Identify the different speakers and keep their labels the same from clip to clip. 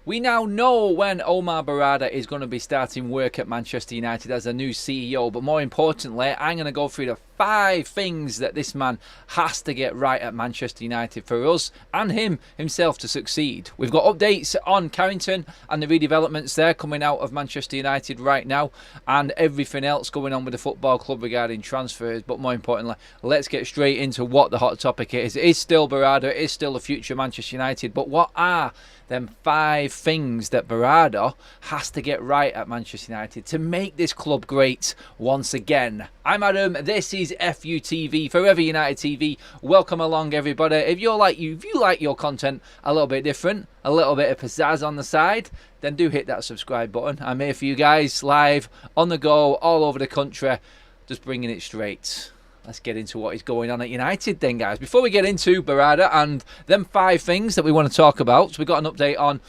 Speaker 1: We now know when Omar Berrada is going to be starting work at Manchester United as a new CEO, but more importantly, I'm going to go through the 5 things that this man has to get right at Manchester United for us and him himself to succeed. We've got updates on Carrington and the redevelopments there coming out of Manchester United right now, and everything else going on with the football club regarding transfers. But more importantly, let's get straight into what the hot topic is. It is still Berrada, it is still the future Manchester United, but what are them 5 things that Berrada has to get right at Manchester United to make this club great once again? I'm Adam, this is FUTV, Forever United TV. Welcome along, everybody. If you like your content a little bit different, a little bit of pizzazz on the side, then do hit that subscribe button. I'm here for you guys, live, on the go, all over the country, just bringing it straight. Let's get into what is going on at United then, guys. Before we get into Berrada and them 5 things that we want to talk about, we've got an update on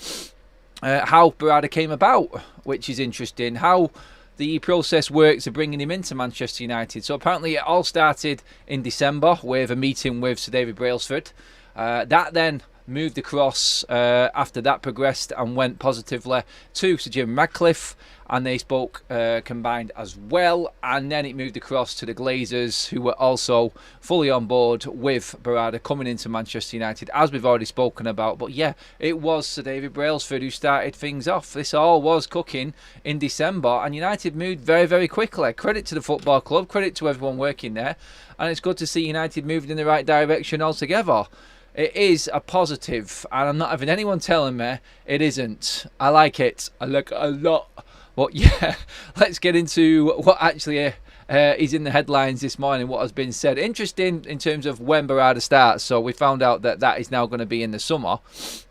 Speaker 1: how Berrada came about, which is interesting. How the process works of bringing him into Manchester United. So apparently it all started in December with a meeting with Sir David Brailsford. That then moved across after that progressed and went positively to Sir Jim Radcliffe, and they spoke combined as well, and then it moved across to the Glazers, who were also fully on board with Berrada coming into Manchester United, as we've already spoken about. But yeah, it was Sir David Brailsford who started things off. This all was cooking in December, and United moved very, very quickly. Credit to the football club, credit to everyone working there, and it's good to see United moving in the right direction altogether. It is a positive, and I'm not having anyone telling me it isn't. I like it. I like it a lot. But yeah, let's get into what actually is in the headlines this morning, what has been said. Interesting in terms of when Berrada starts. So we found out that that is now going to be in the summer.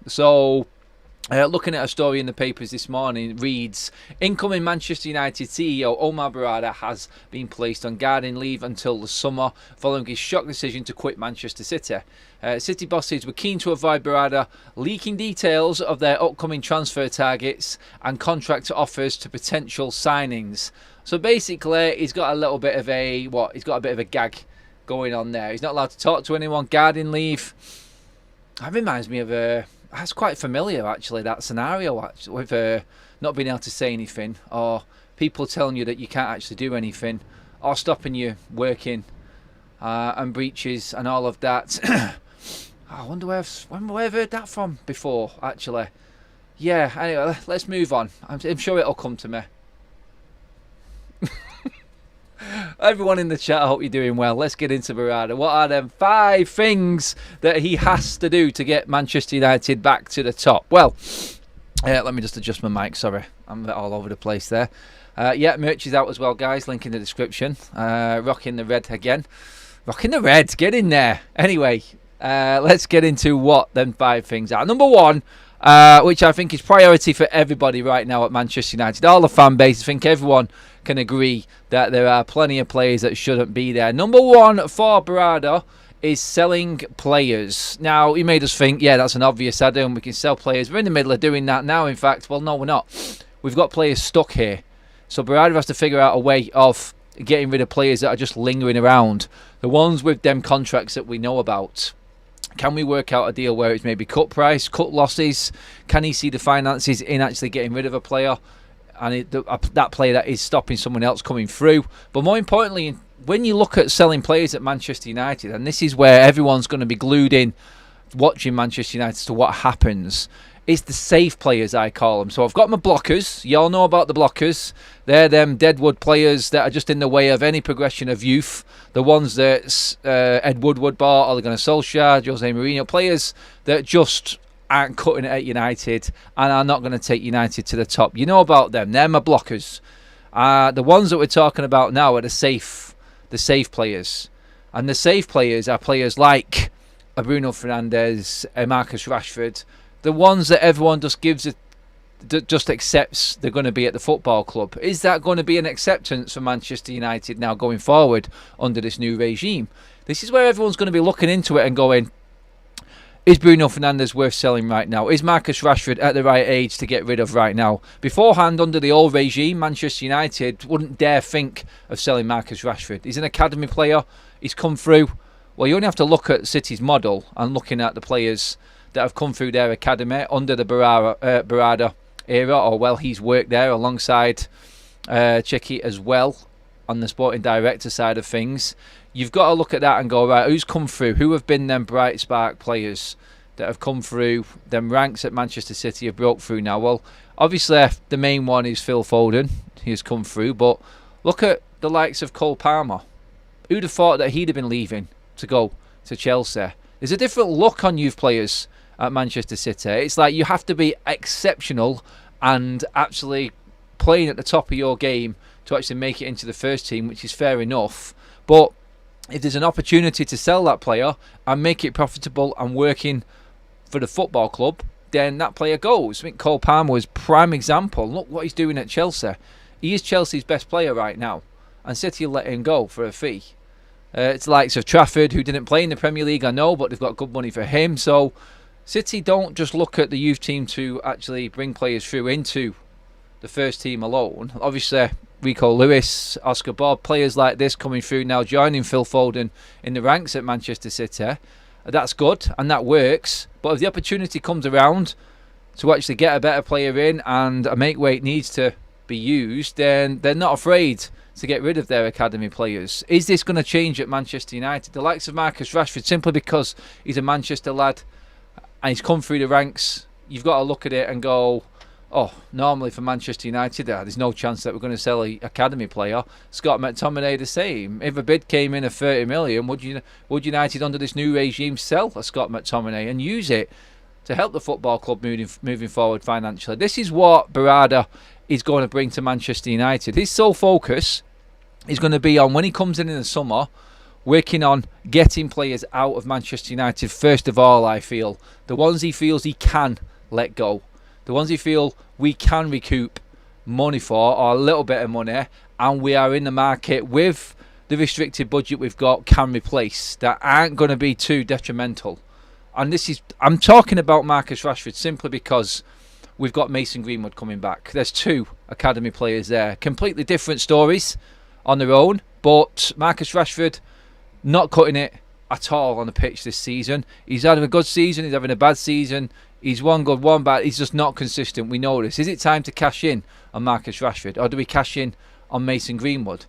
Speaker 1: So looking at a story in the papers this morning, reads, incoming Manchester United CEO Omar Berrada has been placed on gardening leave until the summer following his shock decision to quit Manchester City. City bosses were keen to avoid Berrada leaking details of their upcoming transfer targets and contract offers to potential signings. So basically, he's got a little bit of a he's got a bit of a gag going on there. He's not allowed to talk to anyone. Gardening leave. That reminds me of that's quite familiar actually. That scenario actually, with not being able to say anything, or people telling you that you can't actually do anything, or stopping you working, and breaches and all of that. I wonder where I've heard that from before, actually. Yeah, anyway, let's move on. I'm sure it'll come to me. Everyone in the chat, I hope you're doing well. Let's get into Berrada. What are them 5 things that he has to do to get Manchester United back to the top? Well, let me just adjust my mic, sorry. I'm all over the place there. Yeah, merch is out as well, guys. Link in the description. Rocking the red again. Rocking the red, get in there. Anyway, let's get into what them 5 things are. Number 1, which I think is priority for everybody right now at Manchester United. All the fan base, I think everyone can agree that there are plenty of players that shouldn't be there. Number 1 for Berrada is selling players. Now, you may just think, yeah, that's an obvious add-on. We can sell players. We're in the middle of doing that now, in fact. Well, no, we're not. We've got players stuck here. So Berrada has to figure out a way of getting rid of players that are just lingering around. The ones with them contracts that we know about. Can we work out a deal where it's maybe cut price, cut losses? Can he see the finances in actually getting rid of a player? And that player that is stopping someone else coming through. But more importantly, when you look at selling players at Manchester United, and this is where everyone's going to be glued in watching Manchester United to what happens, is the safe players, I call them. So I've got my blockers. You all know about the blockers. They're them deadwood players that are just in the way of any progression of youth. The ones that Ed Woodward bought, Ole Gunnar Solskjaer, Jose Mourinho, players that just aren't cutting it at United and are not going to take United to the top. You know about them. They're my blockers. The ones that we're talking about now are the safe players. And the safe players are players like Bruno Fernandes, Marcus Rashford, the ones that everyone just accepts they're going to be at the football club. Is that going to be an acceptance for Manchester United now going forward under this new regime? This is where everyone's going to be looking into it and going, is Bruno Fernandes worth selling right now? Is Marcus Rashford at the right age to get rid of right now? Beforehand, under the old regime, Manchester United wouldn't dare think of selling Marcus Rashford. He's an academy player. He's come through. Well, you only have to look at City's model and looking at the players that have come through their academy under the Berrada era, or well, he's worked there alongside Chicky as well on the sporting director side of things. You've got to look at that and go, right, who's come through? Who have been them bright spark players that have come through? Them ranks at Manchester City have broke through now. Well, obviously the main one is Phil Foden. He has come through, but look at the likes of Cole Palmer. Who'd have thought that he'd have been leaving to go to Chelsea? There's a different look on youth players at Manchester City. It's like you have to be exceptional and actually playing at the top of your game to actually make it into the first team, which is fair enough. But if there's an opportunity to sell that player and make it profitable and working for the football club, then that player goes. I think Cole Palmer was prime example. Look what he's doing at Chelsea. He is Chelsea's best player right now, and City will let him go for a fee. It's the likes of Trafford, who didn't play in the Premier League, I know, but they've got good money for him. So City don't just look at the youth team to actually bring players through into the first team alone. Obviously, Rico Lewis, Oscar Bob, players like this coming through now, joining Phil Foden in the ranks at Manchester City. That's good and that works. But if the opportunity comes around to actually get a better player in and a make weight needs to be used, then they're not afraid to get rid of their academy players. Is this going to change at Manchester United? The likes of Marcus Rashford, simply because he's a Manchester lad and he's come through the ranks, you've got to look at it and go, oh, normally for Manchester United, there's no chance that we're going to sell an academy player. Scott McTominay the same. If a bid came in of 30 million, would United under this new regime sell a Scott McTominay and use it to help the football club moving forward financially? This is what Berrada is going to bring to Manchester United. His sole focus is going to be on, when he comes in the summer, working on getting players out of Manchester United first of all, I feel. The ones he feels he can let go. The ones he feel we can recoup money for, or a little bit of money, and we are in the market with the restricted budget we've got, can replace, that aren't going to be too detrimental. And I'm talking about Marcus Rashford simply because we've got Mason Greenwood coming back. There's two academy players there. Completely different stories on their own, but Marcus Rashford not cutting it at all on the pitch this season. He's having a good season, he's having a bad season. He's one good, one bad. He's just not consistent. We know this. Is it time to cash in on Marcus Rashford, or do we cash in on Mason Greenwood?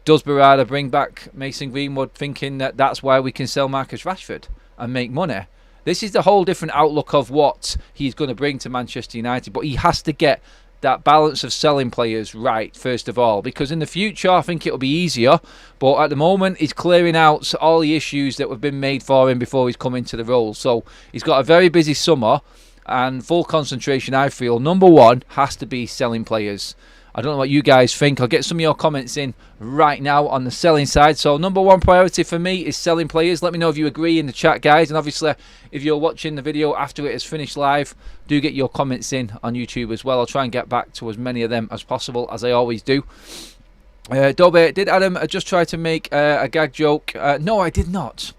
Speaker 1: Does Berrada bring back Mason Greenwood thinking that that's why we can sell Marcus Rashford and make money? This is the whole different outlook of what he's going to bring to Manchester United. But he has to get that balance of selling players right first of all, because in the future I think it'll be easier, but at the moment he's clearing out all the issues that have been made for him before he's come into the role. So he's got a very busy summer, and full concentration, I feel, number one has to be selling players. I don't know what you guys think. I'll get some of your comments in right now on the selling side. So number one priority for me is selling players. Let me know if you agree in the chat, guys. And obviously, if you're watching the video after it has finished live, do get your comments in on YouTube as well. I'll try and get back to as many of them as possible, as I always do. Dobby, did Adam just try to make a gag joke? No, I did not.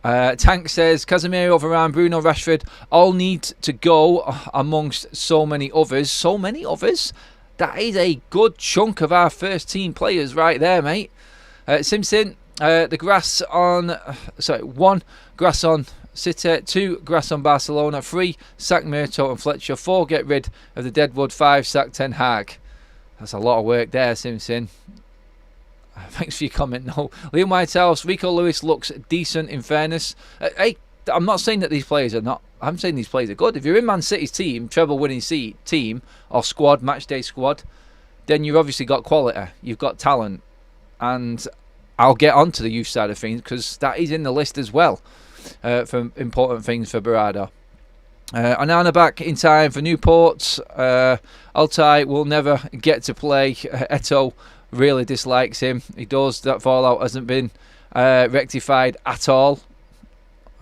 Speaker 1: Tank says Casemiro, Varane, Bruno, Rashford all need to go amongst so many others. So many others? That is a good chunk of our first team players right there, mate. Simpson, the grass on... Sorry, 1, grass on City. 2, grass on Barcelona. 3, sack Murto and Fletcher. 4, get rid of the Deadwood. 5, sack Ten Hag. That's a lot of work there, Simpson. Thanks for your comment. No, Liam Whitehouse, Rico Lewis looks decent in fairness. Hey, I'm not saying that these players are not. I'm saying these players are good. If you're in Man City's team, treble-winning team or squad, matchday squad, then you've obviously got quality. You've got talent, and I'll get onto the youth side of things because that is in the list as well for important things for Berrada. Anana back in time for Newport. Altai will never get to play. Eto really dislikes him. He does. That fallout hasn't been rectified at all.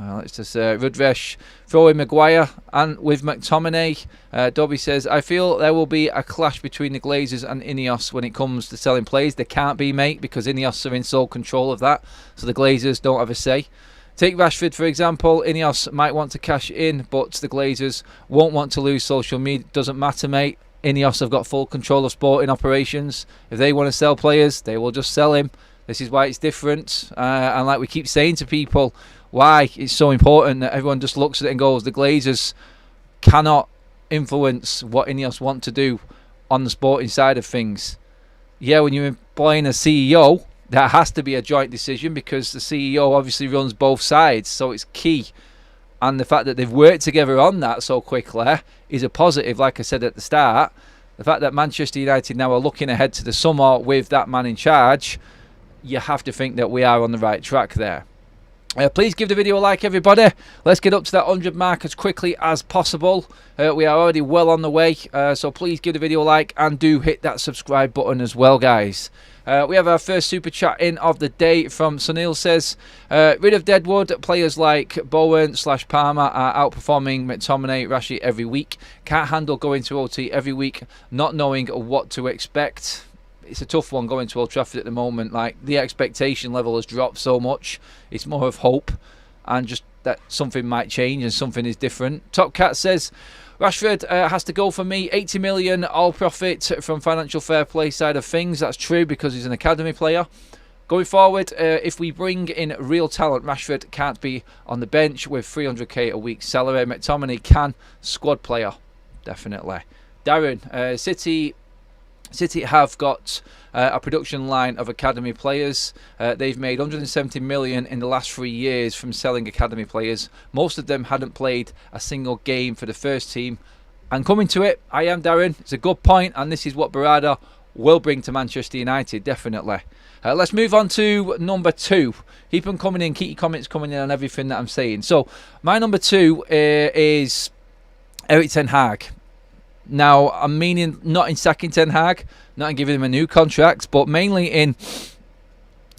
Speaker 1: Let's just Rudresh throw in Maguire and with McTominay. Dobby says, I feel there will be a clash between the Glazers and Ineos when it comes to selling players. There can't be, mate, because Ineos are in sole control of that, so the Glazers don't have a say. Take Rashford, for example. Ineos might want to cash in, but the Glazers won't want to lose social media. Doesn't matter, mate. Ineos have got full control of sporting operations. If they want to sell players, they will just sell him. This is why it's different. And like we keep saying to people, why it's so important that everyone just looks at it and goes, the Glazers cannot influence what Ineos want to do on the sporting side of things. Yeah, when you're employing a CEO, that has to be a joint decision because the CEO obviously runs both sides, so it's key. And the fact that they've worked together on that so quickly is a positive, like I said at the start. The fact that Manchester United now are looking ahead to the summer with that man in charge, you have to think that we are on the right track there. Please give the video a like, everybody. Let's get up to that 100 mark as quickly as possible. We are already well on the way, so please give the video a like and do hit that subscribe button as well, guys. We have our first super chat in of the day from Sunil. Says, rid of Deadwood, players like Bowen/Palmer are outperforming McTominay, Rashi every week. Can't handle going to OT every week, not knowing what to expect. It's a tough one going to Old Trafford at the moment. Like, the expectation level has dropped so much. It's more of hope and just that something might change and something is different. Top Cat says, Rashford has to go for me. 80 million all profit from financial fair play side of things. That's true because he's an academy player. Going forward, if we bring in real talent, Rashford can't be on the bench with 300k a week salary. McTominay can. Squad player, definitely. Darren, City have got a production line of academy players. They've made 170 million in the last 3 years from selling academy players. Most of them hadn't played a single game for the first team. And coming to it, I am Darren. It's a good point, and this is what Berrada will bring to Manchester United, definitely. Let's move on to number 2. Keep them coming in. Keep your comments coming in on everything that I'm saying. So, my number 2 is Erik ten Hag. Now, I'm meaning not in sacking Ten Hag, not in giving him a new contract, but mainly in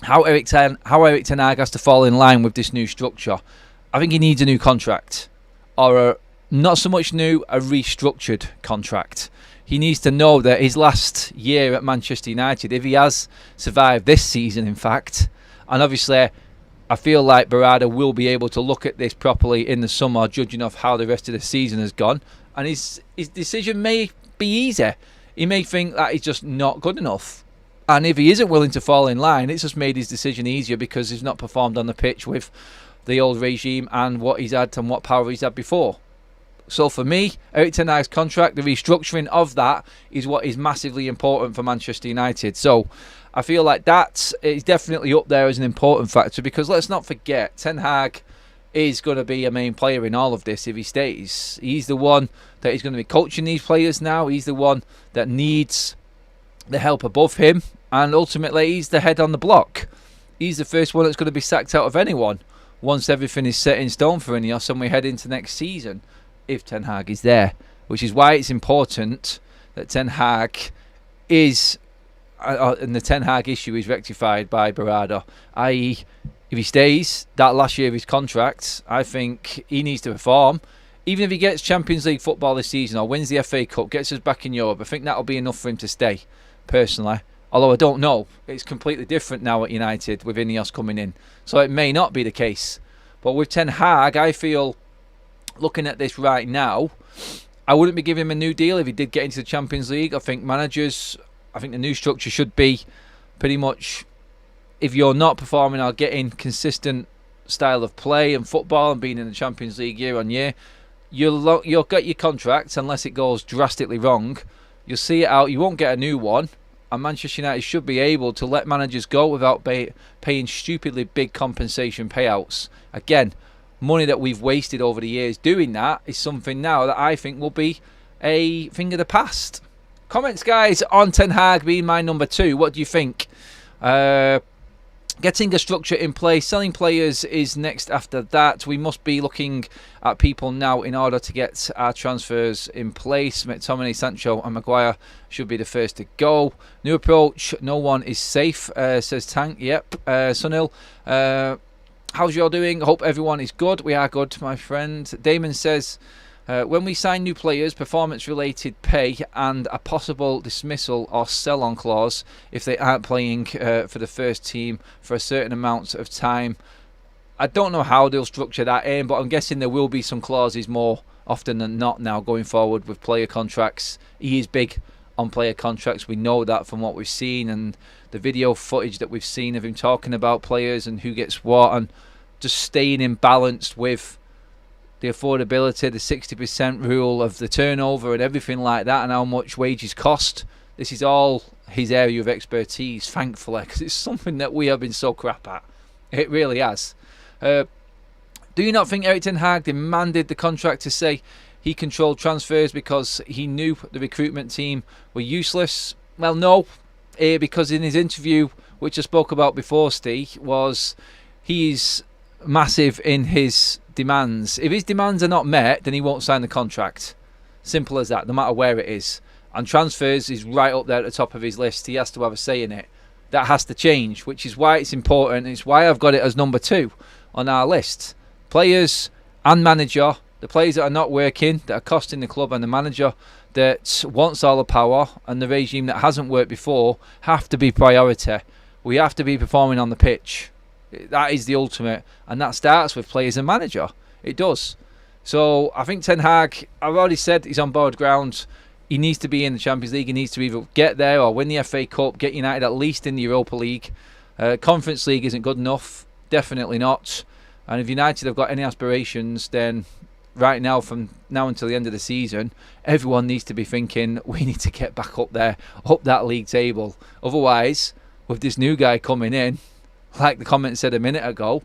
Speaker 1: how Erik ten Hag has to fall in line with this new structure. I think he needs a new contract, or not so much new, a restructured contract. He needs to know that his last year at Manchester United, if he has survived this season, in fact, and obviously I feel like Berrada will be able to look at this properly in the summer, judging off how the rest of the season has gone. And his decision may be easy. He may think that he's just not good enough. And if he isn't willing to fall in line, it's just made his decision easier because he's not performed on the pitch with the old regime and what he's had and what power he's had before. So for me, Erik ten Hag's contract, the restructuring of that is what is massively important for Manchester United. So I feel like that is definitely up there as an important factor because let's not forget, Ten Hag is going to be a main player in all of this if he stays. He's the one that is going to be coaching these players now. He's the one that needs the help above him. And ultimately, he's the head on the block. He's the first one that's going to be sacked out of anyone once everything is set in stone for Ineos and we head into next season, if Ten Hag is there. Which is why it's important that Ten Hag is, and the Ten Hag issue is rectified by Berrada, i.e., if he stays that last year of his contract, I think he needs to perform. Even if he gets Champions League football this season or wins the FA Cup, gets us back in Europe, I think that'll be enough for him to stay, personally. Although I don't know. It's completely different now at United with Ineos coming in. So it may not be the case. But with Ten Hag, I feel, looking at this right now, I wouldn't be giving him a new deal if he did get into the Champions League. I think the new structure should be pretty much, if you're not performing or getting consistent style of play and football and being in the Champions League year on year, you'll get your contract unless it goes drastically wrong. You'll see it out. You won't get a new one. And Manchester United should be able to let managers go without paying stupidly big compensation payouts. Again, money that we've wasted over the years doing that is something now that I think will be a thing of the past. Comments, guys, on Ten Hag being my number 2. What do you think? Getting a structure in place, selling players is next after that. We must be looking at people now in order to get our transfers in place. McTominay, Sancho and Maguire should be the first to go. New approach, no one is safe, says Tank. Yep. Sunil, how's you all doing? Hope everyone is good. We are good, my friend. Damon says, when we sign new players, performance-related pay and a possible dismissal or sell-on clause if they aren't playing for the first team for a certain amount of time. I don't know how they'll structure that in, but I'm guessing there will be some clauses more often than not now going forward with player contracts. He is big on player contracts. We know that from what we've seen and the video footage that we've seen of him talking about players and who gets what. And just staying in balance with the affordability, the 60% rule of the turnover and everything like that, and how much wages cost. This is all his area of expertise, thankfully, because it's something that we have been so crap at. It really has. Do you not think Erik ten Hag demanded the contract to say he controlled transfers because he knew the recruitment team were useless? Well, no, because in his interview, which I spoke about before, Steve, was he's massive in his demands. If his demands are not met, then he won't sign the contract. Simple as that, no matter where it is. And transfers is right up there at the top of his list. He has to have a say in it. That has to change, which is why it's important. It's why I've got it as number 2 on our list. Players and manager, the players that are not working, that are costing the club, and the manager that wants all the power, and the regime that hasn't worked before, have to be priority. We have to be performing on the pitch. That is the ultimate, and that starts with players and manager. It does. So I think Ten Hag, I've already said he's on board ground. He needs to be in the Champions League. He needs to either get there or win the FA Cup, get United at least in the Europa League. Conference League isn't good enough. Definitely not. And if United have got any aspirations, then right now, from now until the end of the season, everyone needs to be thinking, we need to get back up there, up that league table. Otherwise, with this new guy coming in, like the comment said a minute ago,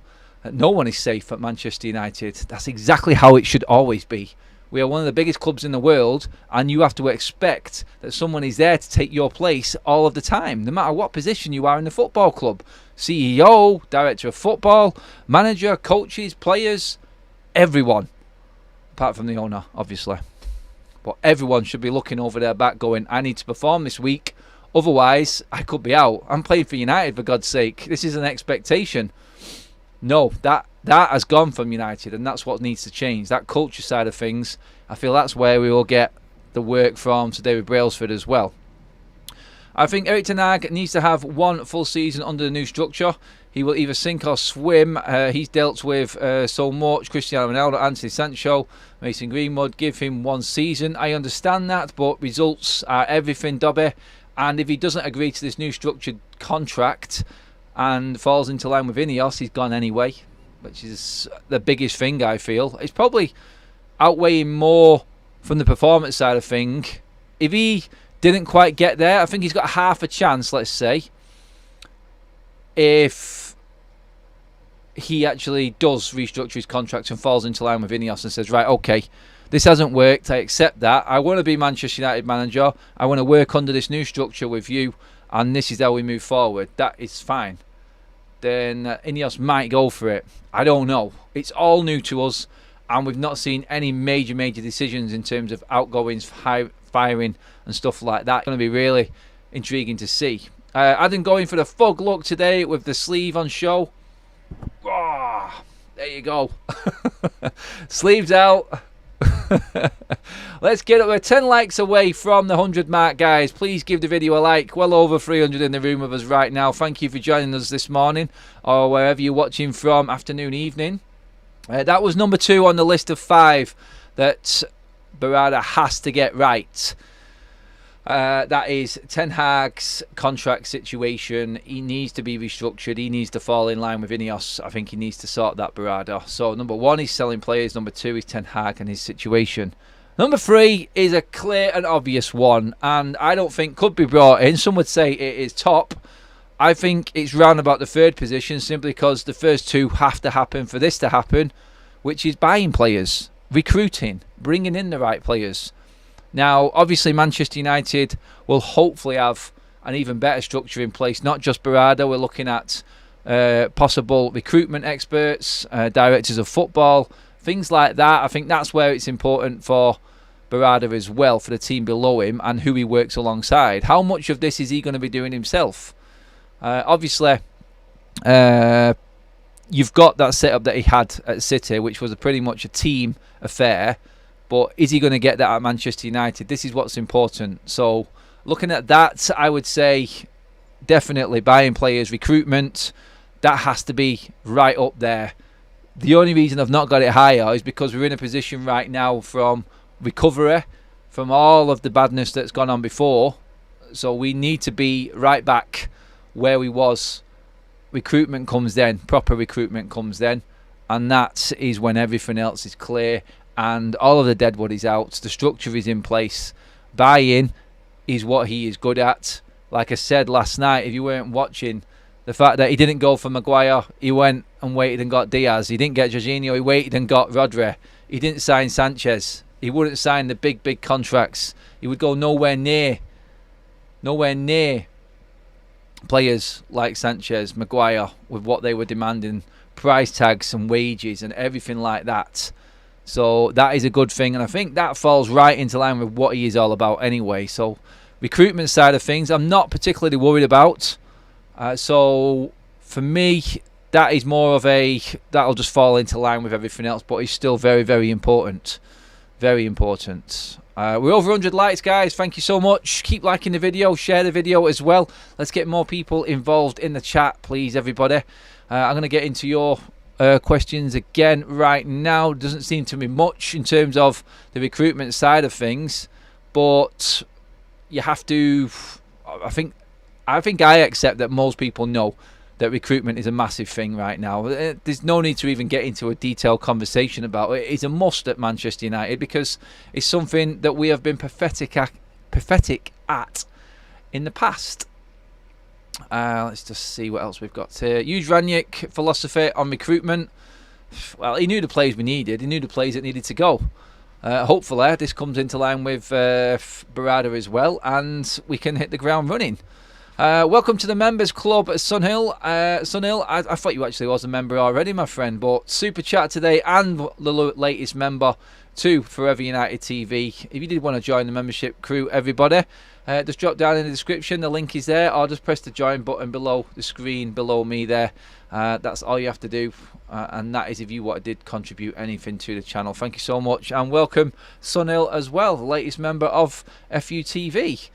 Speaker 1: no one is safe at Manchester United. That's exactly how it should always be. We are one of the biggest clubs in the world, and you have to expect that someone is there to take your place all of the time, no matter what position you are in the football club. CEO, director of football, manager, coaches, players, everyone. Apart from the owner, obviously. But everyone should be looking over their back going, I need to perform this week, otherwise I could be out. I'm playing for United, for God's sake. This is an expectation. No, that has gone from United, and that's what needs to change. That culture side of things, I feel that's where we will get the work from to David Brailsford as well. I think Erik ten Hag needs to have one full season under the new structure. He will either sink or swim. He's dealt with so much. Cristiano Ronaldo, Anthony Sancho, Mason Greenwood. Give him one season. I understand that, but results are everything, Dobby. And if he doesn't agree to this new structured contract and falls into line with Ineos, he's gone anyway, which is the biggest thing, I feel. It's probably outweighing more from the performance side of thing. If he didn't quite get there, I think he's got half a chance, let's say, if he actually does restructure his contract and falls into line with Ineos and says, right, okay, this hasn't worked, I accept that, I want to be Manchester United manager, I want to work under this new structure with you, and this is how we move forward. That is fine. Then Ineos might go for it. I don't know. It's all new to us, and we've not seen any major decisions in terms of outgoings, firing and stuff like that. It's going to be really intriguing to see. Adam going for the fug look today with the sleeve on show. Oh, there you go. Sleeves out. Let's get up. We're 10 likes away from the 100 mark, guys. Please give the video a like. Well over 300 in the room with us right now. Thank you for joining us this morning, or wherever you're watching from, afternoon, evening. That was number 2 on the list of 5 that Berrada has to get right. That is Ten Hag's contract situation. He needs to be restructured. He needs to fall in line with Ineos. I think he needs to sort that, Berrada. So number 1 is selling players. Number 2 is Ten Hag and his situation. Number 3 is a clear and obvious one, and I don't think could be brought in. Some would say it is top. I think it's round about the 3rd position, simply because the first 2 have to happen for this to happen, which is buying players, recruiting, bringing in the right players. Now, obviously, Manchester United will hopefully have an even better structure in place. Not just Berrada. We're looking at possible recruitment experts, directors of football, things like that. I think that's where it's important for Berrada as well, for the team below him and who he works alongside. How much of this is he going to be doing himself? Obviously, you've got that setup that he had at City, which was pretty much a team affair. But is he going to get that at Manchester United? This is what's important. So looking at that, I would say definitely buying players, recruitment, that has to be right up there. The only reason I've not got it higher is because we're in a position right now from recovery, from all of the badness that's gone on before. So we need to be right back where we was. Recruitment comes then, proper recruitment comes then. and that is when everything else is clear and all of the deadwood is out, the structure is in place, buy-in is what he is good at. Like I said last night, if you weren't watching, the fact that he didn't go for Maguire, he went and waited and got Diaz. He didn't get Jorginho, he waited and got Rodri. He didn't sign Sanchez. He wouldn't sign the big contracts. He would go nowhere near players like Sanchez, Maguire, with what they were demanding, price tags and wages and everything like that. So that is a good thing, and I think that falls right into line with what he is all about anyway. So recruitment side of things, I'm not particularly worried about. So for me, that is more of a, that'll just fall into line with everything else, but it's still very important. Very important. We're over 100 likes, guys. Thank you so much. Keep liking the video, share the video as well. Let's get more people involved in the chat, please, everybody. I'm going to get into your questions again right now. Doesn't seem to be much in terms of the recruitment side of things, but you have to, I think I accept that most people know that recruitment is a massive thing right now. There's no need to even get into a detailed conversation about it. It's a must at Manchester United because it's something that we have been pathetic at in the past. Let's just see what else we've got here. Huge Ranić philosophy on recruitment. Well, he knew the players we needed. He knew the players that needed to go. Hopefully this comes into line with Berrada as well, and we can hit the ground running. Welcome to the members club at Sunhill. Sunhill, I thought you actually was a member already, my friend, but super chat today and the latest member to Forever United TV. If you did want to join the membership crew, everybody, just drop down in the description, the link is there, or just press the join button below the screen below me there. That's all you have to do, and that is if you did contribute anything to the channel. Thank you so much, and welcome Sunhill as well, the latest member of FUTV.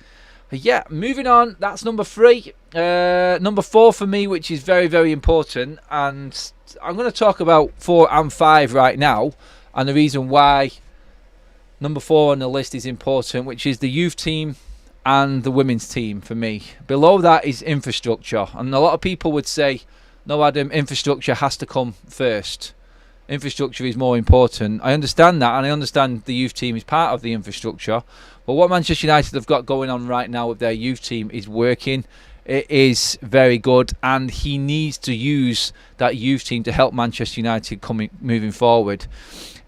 Speaker 1: Yeah, moving on, that's number 3. Number 4 for me, which is very important, and I'm going to talk about 4 and 5 right now, and the reason why number 4 on the list is important, which is the youth team and the women's team for me. Below that is infrastructure, and a lot of people would say, no Adam, infrastructure has to come first. Infrastructure is more important. I understand that, and I understand the youth team is part of the infrastructure. But what Manchester United have got going on right now with their youth team is working. It is very good, and he needs to use that youth team to help Manchester United moving forward.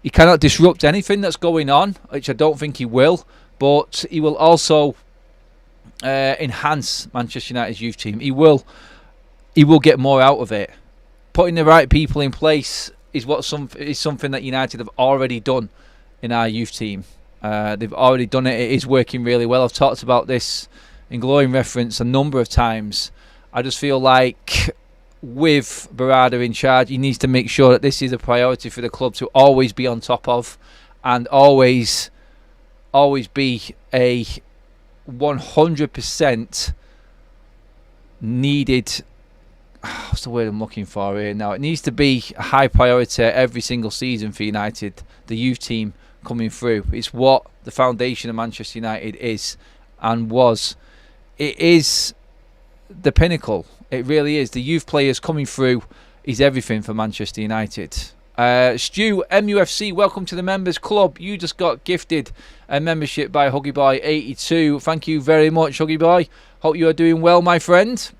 Speaker 1: He cannot disrupt anything that's going on, which I don't think he will, but he will also enhance Manchester United's youth team. He will get more out of it. Putting the right people in place is something that United have already done in our youth team. They've already done it. It is working really well. I've talked about this in glowing reference a number of times. I just feel like with Berrada in charge, he needs to make sure that this is a priority for the club to always be on top of, and always be a 100% needed. What's the word I'm looking for here now? It needs to be a high priority every single season for United, the youth team coming through. It's what the foundation of Manchester United is and was. It is the pinnacle. It really is. The youth players coming through is everything for Manchester United. Stu, MUFC, welcome to the members club. You just got gifted a membership by Huggy Boy 82. Thank you very much, Huggy Boy. Hope you are doing well, my friend.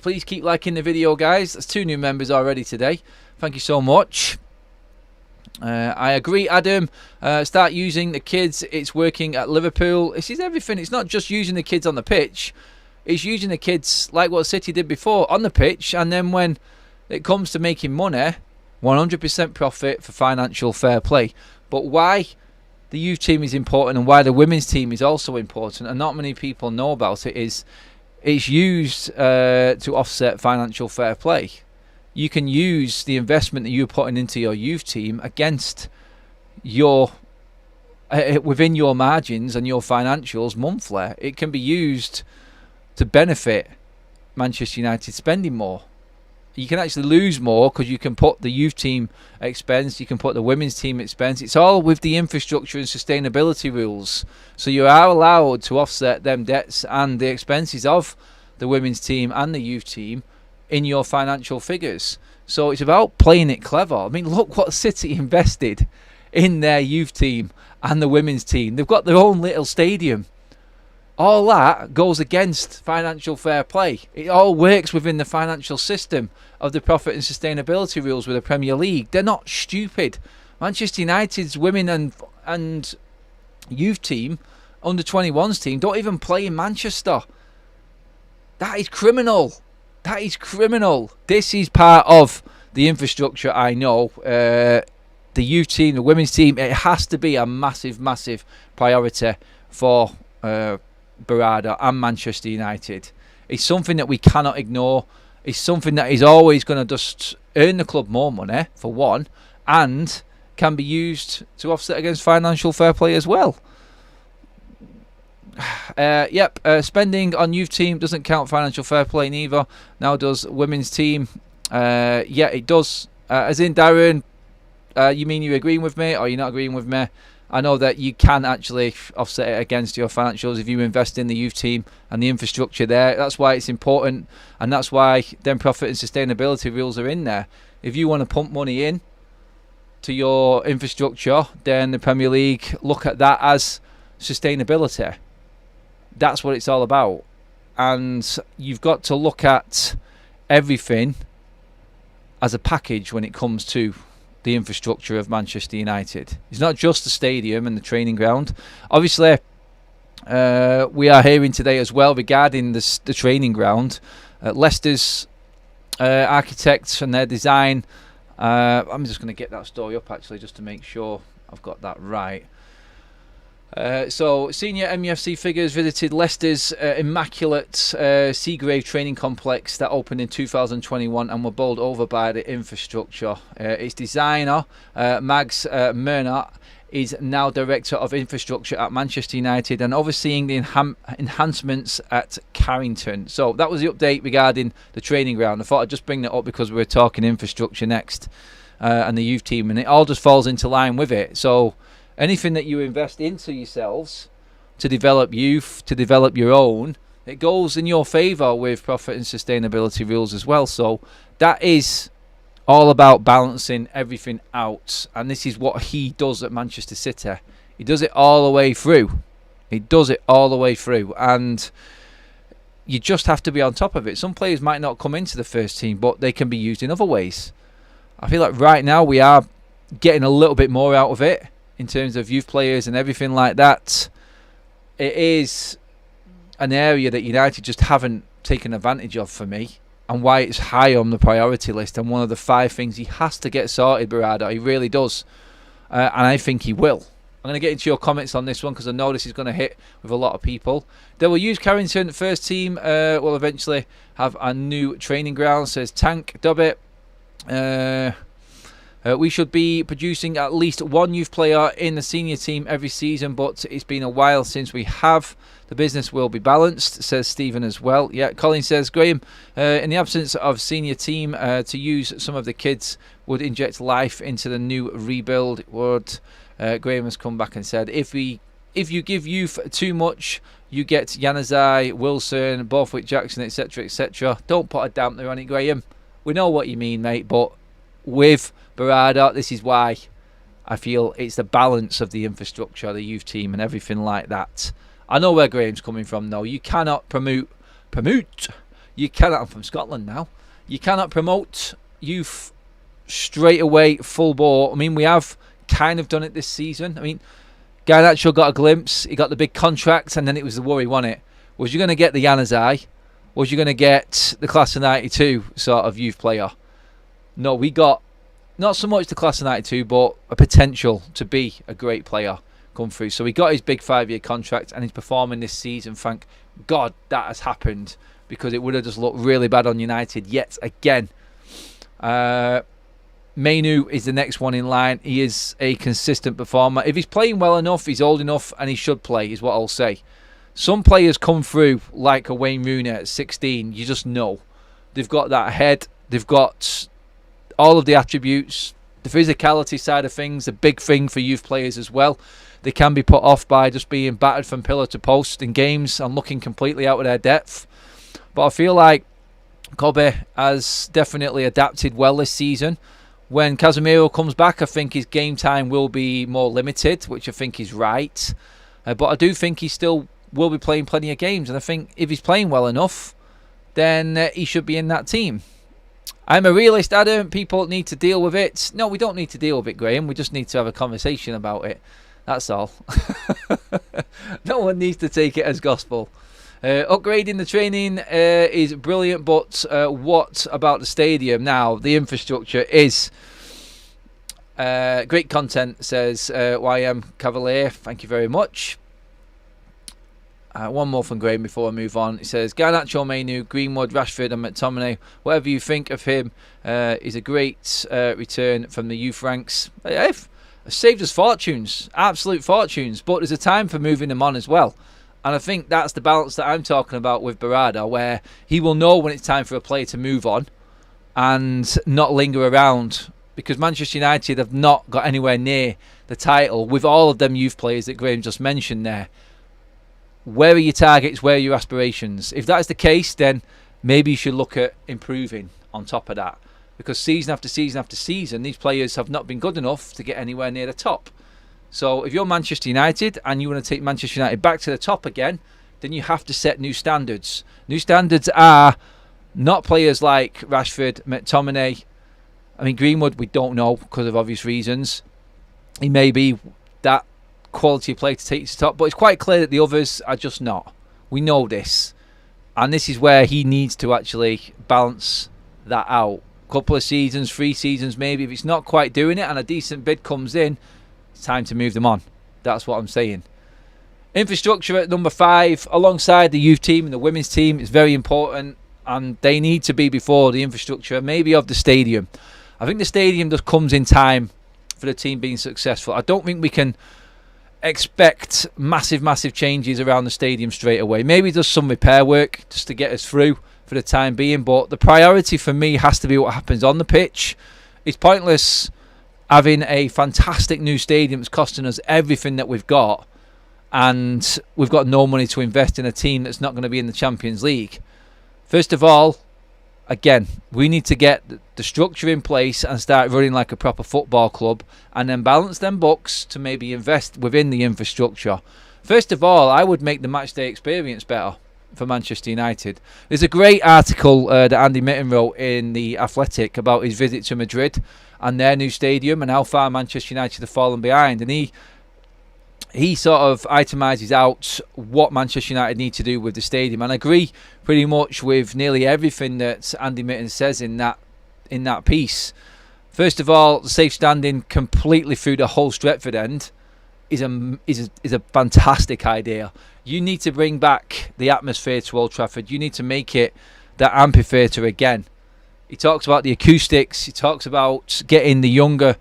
Speaker 1: Please keep liking the video, guys. There's 2 new members already today. Thank you so much. I agree, Adam. Start using the kids. It's working at Liverpool. This is everything. It's not just using the kids on the pitch. It's using the kids like what City did before on the pitch. And then when it comes to making money, 100% profit for financial fair play. But why the youth team is important and why the women's team is also important, and not many people know about it, is it's used to offset financial fair play. You can use the investment that you're putting into your youth team against your within your margins and your financials monthly. It can be used to benefit Manchester United spending more. You can actually lose more because you can put the youth team expense, you can put the women's team expense. It's all with the infrastructure and sustainability rules. So you are allowed to offset them debts and the expenses of the women's team and the youth team in your financial figures. So it's about playing it clever. I mean, look what City invested in their youth team and the women's team. They've got their own little stadium. All that goes against financial fair play. It all works within the financial system of the profit and sustainability rules with the Premier League. They're not stupid. Manchester United's women and youth team, under 21s team, don't even play in Manchester. That is criminal. That is criminal. This is part of the infrastructure, I know. The youth team, the women's team, it has to be a massive, massive priority for Berrada and Manchester United. It's something that we cannot ignore. It's something that is always going to just earn the club more money, for one, and can be used to offset against financial fair play as well. Spending on youth team doesn't count financial fair play neither. Now does women's team. It does. As in, Darren, you mean you're agreeing with me or you're not agreeing with me? I know that you can actually offset it against your financials if you invest in the youth team and the infrastructure there. That's why it's important, and that's why then profit and sustainability rules are in there. If you want to pump money in to your infrastructure, then the Premier League look at that as sustainability. That's what it's all about. And you've got to look at everything as a package when it comes to the infrastructure of Manchester United. It's not just the stadium and the training ground. Obviously, we are hearing today as well regarding the training ground. Leicester's architects and their design. I'm just going to get that story up actually just to make sure I've got that right. So senior MUFC figures visited Leicester's immaculate Seagrave training complex that opened in 2021 and were bowled over by the infrastructure. Its designer, Mags Mernat, is now director of infrastructure at Manchester United and overseeing the enhancements at Carrington. So that was the update regarding the training ground. I thought I'd just bring that up because we were talking infrastructure next and the youth team, and it all just falls into line with it. So anything that you invest into yourselves to develop youth, to develop your own, it goes in your favour with profit and sustainability rules as well. So that is all about balancing everything out. And this is what he does at Manchester City. He does it all the way through. He does it all the way through. And you just have to be on top of it. Some players might not come into the first team, but they can be used in other ways. I feel like right now we are getting a little bit more out of it in terms of youth players and everything like that. It is an area that United just haven't taken advantage of for me, and why it's high on the priority list and one of the 5 things he has to get sorted, Berrada. He really does. And I think he will. I'm going to get into your comments on this one because I know this is going to hit with a lot of people. They will use Carrington. First team will eventually have a new training ground, says Tank Dobbit. We should be producing at least one youth player in the senior team every season, but it's been a while since we have. The business will be balanced, says Stephen as well. Yeah, Colin says, Graham, in the absence of senior team, to use some of the kids would inject life into the new rebuild. Graham has come back and said, if you give youth too much, you get Januzaj, Wilson, Borthwick Jackson, etc., etc. Don't put a dampener on it, Graham. We know what you mean, mate, but with Berrada, this is why I feel it's the balance of the infrastructure, the youth team and everything like that. I know where Graham's coming from though. You cannot promote, you cannot, I'm from Scotland now, you cannot promote youth straight away full bore. I mean, we have kind of done it this season. I mean, Garnacho got a glimpse, he got the big contract, and then it was the worry, wasn't it? Was you going to get the Januzaj? Was you going to get the class of 92 sort of youth player? No, we got not so much the class of 92, but a potential to be a great player come through. So he got his big 5-year contract and he's performing this season. Thank God that has happened, because it would have just looked really bad on United yet again. Mainu is the next one in line. He is a consistent performer. If he's playing well enough, he's old enough, and he should play, is what I'll say. Some players come through like a Wayne Rooney at 16. You just know. They've got that head. They've got all of the attributes, the physicality side of things, a big thing for youth players as well. They can be put off by just being battered from pillar to post in games and looking completely out of their depth. But I feel like Kobe has definitely adapted well this season. When Casemiro comes back, I think his game time will be more limited, which I think is right. But I do think he still will be playing plenty of games. And I think if he's playing well enough, then he should be in that team. I'm a realist, Adam. People need to deal with it. No, we don't need to deal with it, Graham. We just need to have a conversation about it. That's all. No one needs to take it as gospel. Upgrading the training is brilliant, but what about the stadium? Now, the infrastructure is great content, says YM Cavalier. Thank you very much. One more from Graham before I move on. It says, Garnacho, Menu, Greenwood, Rashford and McTominay, whatever you think of him, is a great return from the youth ranks. Saved us fortunes, absolute fortunes, but there's a time for moving them on as well. And I think that's the balance that I'm talking about with Berrada, where he will know when it's time for a player to move on and not linger around, because Manchester United have not got anywhere near the title with all of them youth players that Graham just mentioned there. Where are your targets? Where are your aspirations? If that's the case, then maybe you should look at improving on top of that, because season after season after season, these players have not been good enough to get anywhere near the top. So if you're Manchester United and you want to take Manchester United back to the top again, then you have to set new standards. New standards are not players like Rashford, McTominay. I mean, Greenwood, we don't know because of obvious reasons. He may be that quality of player to take to the top, but it's quite clear that the others are just not. We know this. And this is where he needs to actually balance that out. Couple of seasons, 3 seasons maybe. If it's not quite doing it and a decent bid comes in, it's time to move them on. That's what I'm saying. Infrastructure at number 5, alongside the youth team and the women's team, is very important, and they need to be before the infrastructure, maybe of the stadium. I think the stadium just comes in time for the team being successful. I don't think we can expect massive changes around the stadium straight away. Maybe just some repair work just to get us through for the time being, but the priority for me has to be what happens on the pitch. It's pointless having a fantastic new stadium that's costing us everything that we've got, and we've got no money to invest in a team that's not going to be in the Champions League. First of all, again, we need to get the structure in place and start running like a proper football club, and then balance them books to maybe invest within the infrastructure. First of all, I would make the matchday experience better for Manchester United. There's a great article that Andy Mitten wrote in The Athletic about his visit to Madrid and their new stadium and how far Manchester United have fallen behind, and he sort of itemises out what Manchester United need to do with the stadium, and I agree pretty much with nearly everything that Andy Mitten says in that piece. First of all, the safe standing completely through the whole Stretford end is a fantastic idea. You need to bring back the atmosphere to Old Trafford. You need to make it that amphitheatre again. He talks about the acoustics. He talks about getting the younger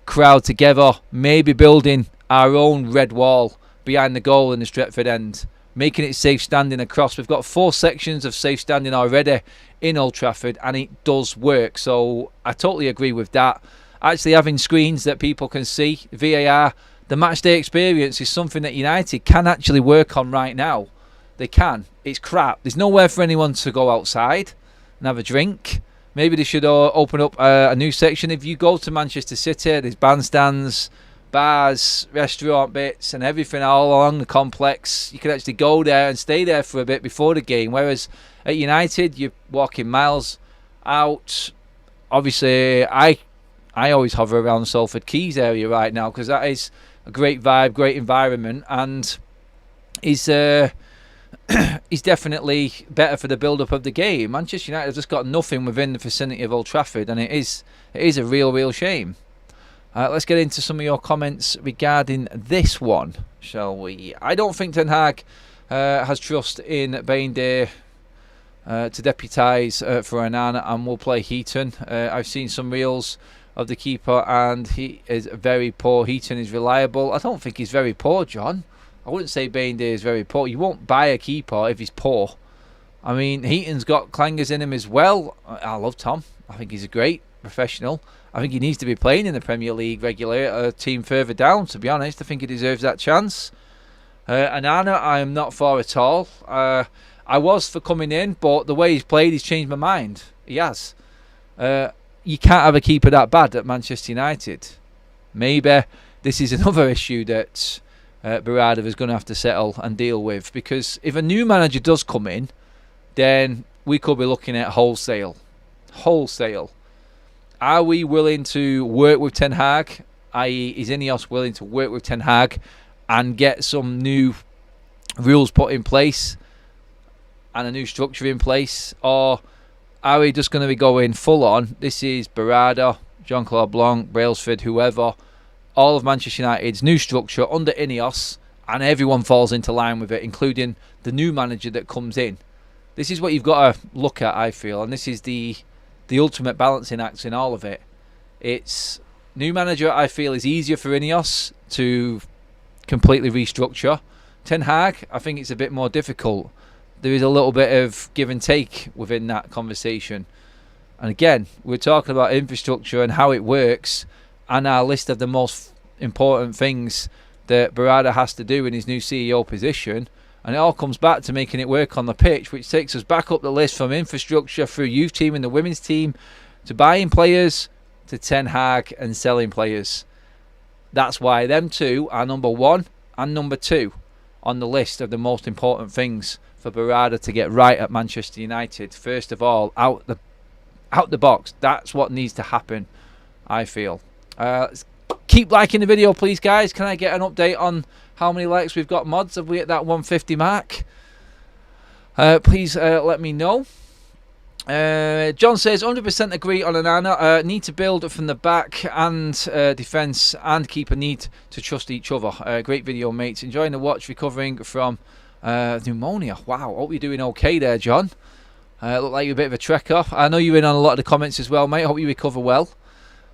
Speaker 1: crowd together, maybe building our own red wall behind the goal in the Stretford end, making it safe standing across. We've got 4 sections of safe standing already in Old Trafford, and it does work. So I totally agree with that. Actually having screens that people can see, VAR, the matchday experience is something that United can actually work on right now. They can. It's crap. There's nowhere for anyone to go outside and have a drink. Maybe they should open up a new section. If you go to Manchester City, there's bandstands, bars, restaurant bits and everything all along the complex. You can actually go there and stay there for a bit before the game, whereas at United you're walking miles out. Obviously I always hover around Salford Quays area right now because that is a great vibe, great environment, and is definitely better for the build-up of the game. Manchester United have just got nothing within the vicinity of Old Trafford, and it is a real shame. Let's get into some of your comments regarding this one, shall we? I don't think Ten Hag has trust in Bainday to deputise for Onana and will play Heaton. I've seen some reels of the keeper and he is very poor. Heaton is reliable. I don't think he's very poor, John. I wouldn't say Bainday is very poor. You won't buy a keeper if he's poor. I mean, Heaton's got clangers in him as well. I love Tom. I think he's a great professional. I think he needs to be playing in the Premier League regularly at a team further down, to be honest. I think he deserves that chance. Onana, I am not for at all. I was for coming in, but the way he's played, he's changed my mind. He has. You can't have a keeper that bad at Manchester United. Maybe this is another issue that Berrada is going to have to settle and deal with, because if a new manager does come in, then we could be looking at wholesale. Are we willing to work with Ten Hag, i.e. is Ineos willing to work with Ten Hag and get some new rules put in place and a new structure in place? Or are we just going to be going full on, this is Berrada, Jean-Claude Blanc, Brailsford, whoever, all of Manchester United's new structure under Ineos, and everyone falls into line with it, including the new manager that comes in? This is what you've got to look at, I feel, and this is the ultimate balancing act in all of it. It's new manager, I feel, is easier for Ineos to completely restructure. Ten Hag, I think it's a bit more difficult. There is a little bit of give and take within that conversation. And again, we're talking about infrastructure and how it works, and our list of the most important things that Berrada has to do in his new CEO position. And it all comes back to making it work on the pitch, which takes us back up the list from infrastructure through youth team and the women's team to buying players to Ten Hag and selling players. That's why them two are number 1 and number 2 on the list of the most important things for Berrada to get right at Manchester United. First of all, out the box. That's what needs to happen, I feel. Keep liking the video, please, guys. Can I get an update on how many likes we've got, mods? Have we hit that 150 mark? Please let me know. John says 100% agree on Onana. Need to build from the back and defence, and keeper need to trust each other. Great video, mates. Enjoying the watch, recovering from pneumonia. Wow, hope you're doing okay there, John. Look like you're a bit of a trekker. I know you're in on a lot of the comments as well, mate. Hope you recover well.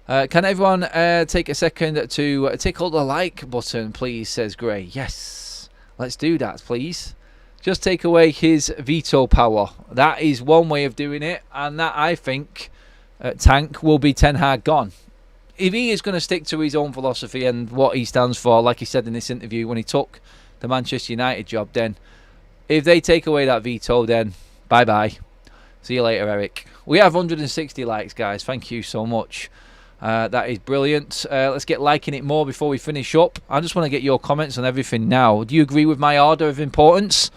Speaker 1: Can everyone take a second to tickle the like button, please, says Gray. Yes, let's do that, please. Just take away his veto power. That is one way of doing it, and that, I think, tank will be Ten Hag gone. If he is going to stick to his own philosophy and what he stands for, like he said in this interview when he took the Manchester United job, then if they take away that veto, then bye-bye. See you later, Eric. We have 160 likes, guys. Thank you so much. That is brilliant. Let's get liking it more before we finish up. I just want to get your comments on everything now. Do you agree with my order of importance?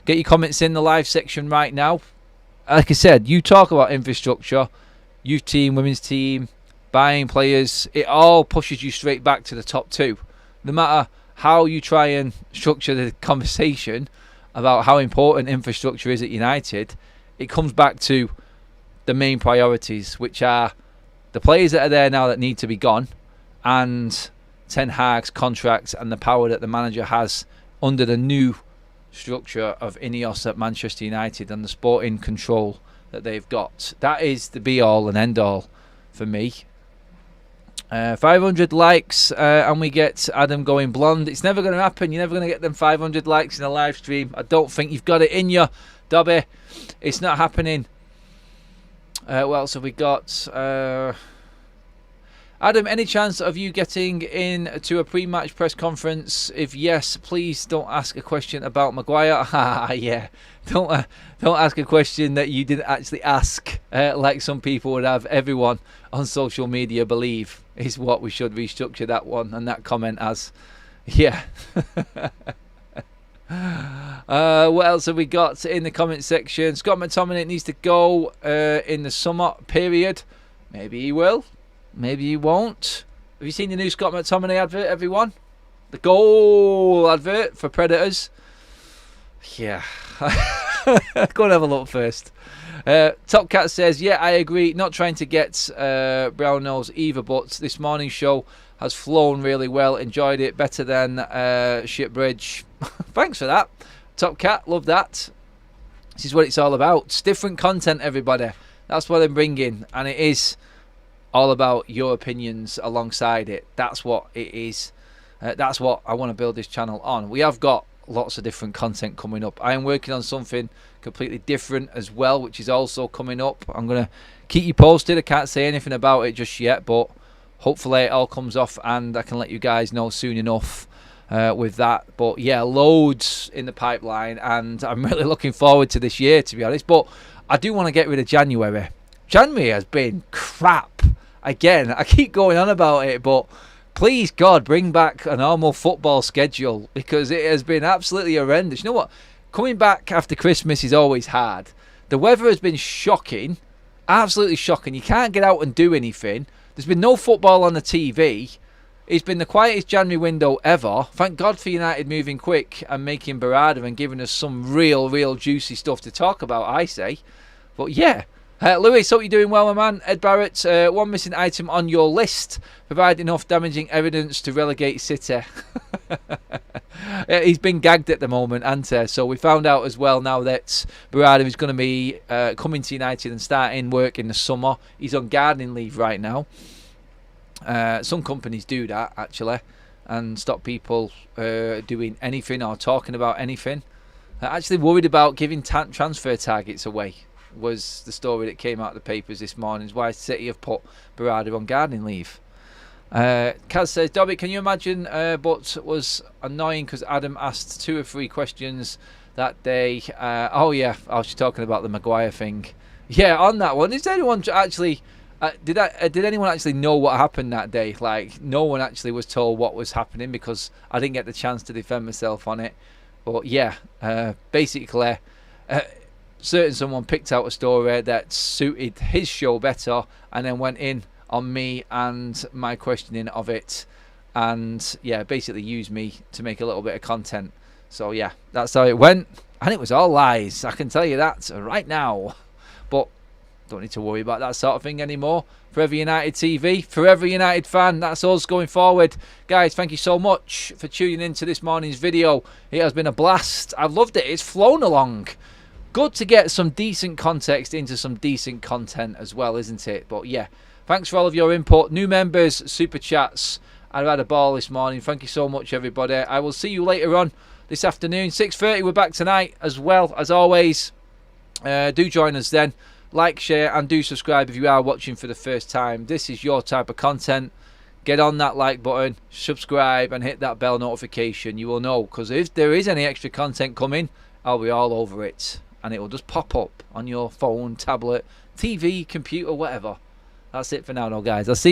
Speaker 1: Get your comments in the live section right now. Like I said, you talk about infrastructure, youth team, women's team, buying players. It all pushes you straight back to the top 2. No matter how you try and structure the conversation about how important infrastructure is at United, it comes back to the main priorities, which are the players that are there now that need to be gone, and Ten Hag's contract and the power that the manager has under the new structure of Ineos at Manchester United and the sporting control that they've got. That is the be-all and end-all for me. 500 likes and we get Adam going blonde. It's never going to happen. You're never going to get them 500 likes in a live stream. I don't think you've got it in you, Dobby. It's not happening. What else have we got? Adam, any chance of you getting in to a pre-match press conference? If yes, please don't ask a question about Maguire. Yeah, don't ask a question that you didn't actually ask, like some people would have everyone on social media believe is what we should restructure that one and that comment as. Yeah. What else have we got in the comment section? Scott McTominay needs to go in the summer period. Maybe he will. Maybe he won't. Have you seen the new Scott McTominay advert, everyone? The goal advert for Predators. Yeah. Go and have a look first. Top Cat says, yeah, I agree. Not trying to get brown nose either, but this morning's show has flown really well. Enjoyed it better than Shipbridge. Thanks for that, Top Cat. Love that. This is what it's all about. It's different content, everybody. That's what I'm bringing, and it is all about your opinions alongside it. That's what it is. That's what I want to build this channel on. We have got lots of different content coming up. I am working on something completely different as well, which is also coming up. I'm going to keep you posted. I can't say anything about it just yet, but hopefully it all comes off and I can let you guys know soon enough. with that. But yeah, loads in the pipeline, and I'm really looking forward to this year, to be honest. But I do want to get rid of January. January has been crap. Again, I keep going on about it, but please God, bring back a normal football schedule, because it has been absolutely horrendous. You know what? Coming back after Christmas is always hard. The weather has been shocking, absolutely shocking. You can't get out and do anything. There's been no football on the TV. It's been the quietest January window ever. Thank God for United moving quick and making Berrada and giving us some real juicy stuff to talk about, I say. But yeah, Lewis, hope you're doing well, my man. Ed Barrett, one missing item on your list. Provide enough damaging evidence to relegate City. He's been gagged at the moment, hasn't he? So we found out as well now that Berrada is going to be coming to United and starting work in the summer. He's on gardening leave right now. Some companies do that, actually, and stop people doing anything or talking about anything. Actually worried about giving transfer targets away was the story that came out of the papers this morning. Why City have put Berrada on gardening leave. Kaz says, Dobby, can you imagine but was annoying because Adam asked 2 or 3 questions that day. Oh yeah, I was talking about the Maguire thing. Yeah, on that one, is anyone actually did anyone actually know what happened that day? Like, no one actually was told what was happening, because I didn't get the chance to defend myself on it. But yeah, basically certain someone picked out a story that suited his show better and then went in on me and my questioning of it, and yeah, basically used me to make a little bit of content. So yeah, that's how it went, and it was all lies, I can tell you that right now. But don't need to worry about that sort of thing anymore. Forever United TV, forever United fan, that's us going forward. Guys, thank you so much for tuning in to this morning's video. It has been a blast. I've loved it. It's flown along. Good to get some decent context into some decent content as well, isn't it? But yeah, thanks for all of your input. New members, super chats. I've had a ball this morning. Thank you so much, everybody. I will see you later on this afternoon. 6:30, we're back tonight as well, as always. Do join us then. Like, share, and do subscribe if you are watching for the first time. This is your type of content. Get on that like button, subscribe, and hit that bell notification. You will know, because if there is any extra content coming, I'll be all over it. And it will just pop up on your phone, tablet, TV, computer, whatever. That's it for now, guys. I'll see you.